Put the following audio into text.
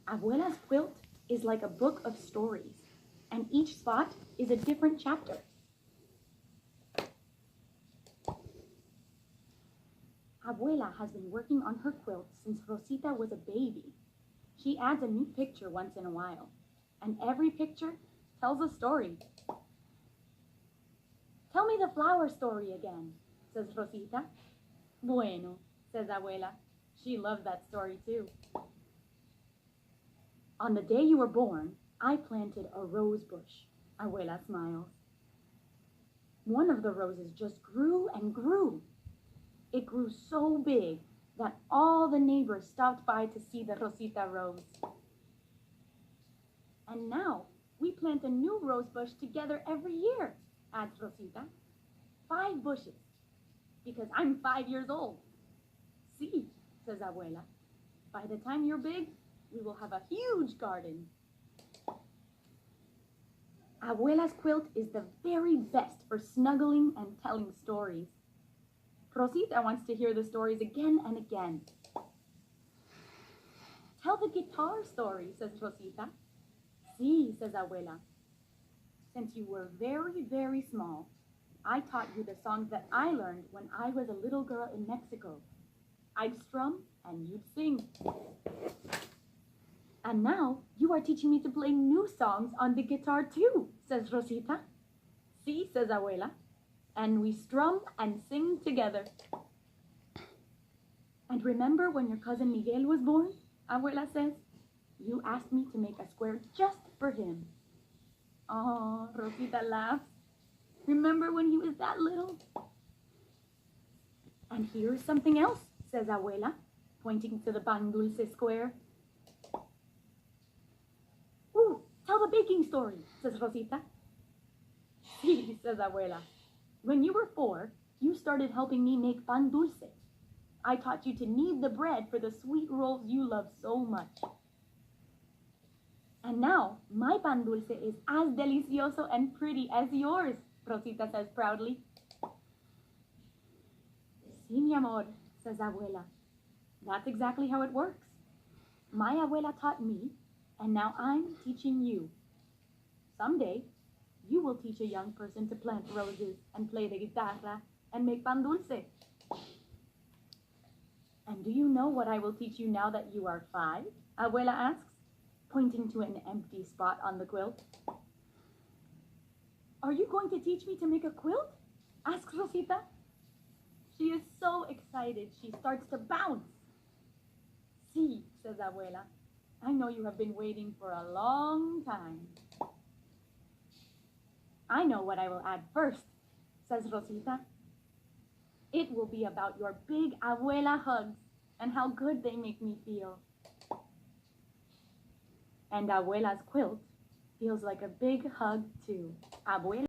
Abuela's quilt is like a book of stories, and each spot is a different chapter. Abuela has been working on her quilt since Rosita was a baby. She adds a new picture once in a while, and every picture tells a story. Tell me the flower story again, says Rosita. Bueno, says Abuela. She loves that story too. On the day you were born, I planted a rose bush, Abuela smiles. One of the roses just grew and grew. It grew so big that all the neighbors stopped by to see the Rosita rose. And now we plant a new rose bush together every year, adds Rosita. 5 bushes, because I'm 5 years old. See, says Abuela, by the time you're big, we will have a huge garden. Abuela's quilt is the very best for snuggling and telling stories. Rosita wants to hear the stories again and again. Tell the guitar story, says Rosita. Sí, says Abuela. Since you were very, very small, I taught you the songs that I learned when I was a little girl in Mexico. I'd strum and you'd sing. And now you are teaching me to play new songs on the guitar too, says Rosita. Sí, says Abuela. And we strum and sing together. And remember when your cousin Miguel was born? Abuela says. You asked me to make a square just for him. Oh, Rosita laughs. Remember when he was that little? And here's something else, says Abuela, pointing to the pan dulce square. Ooh, tell the baking story, says Rosita. Sí, says Abuela. When you were 4, you started helping me make pan dulce. I taught you to knead the bread for the sweet rolls you love so much. And now, my pan dulce is as delicioso and pretty as yours, Rosita says proudly. Sí, mi amor, says Abuela. That's exactly how it works. My Abuela taught me, and now I'm teaching you. Someday, you will teach a young person to plant roses and play the guitarra and make pan dulce. And do you know what I will teach you now that you are 5? Abuela asks, pointing to an empty spot on the quilt. Are you going to teach me to make a quilt? Asks Rosita. She is so excited she starts to bounce. Sí, says Abuela. I know you have been waiting for a long time. I know what I will add first, says Rosita. It will be about your big Abuela hugs and how good they make me feel. And Abuela's quilt feels like a big hug too. Abuela.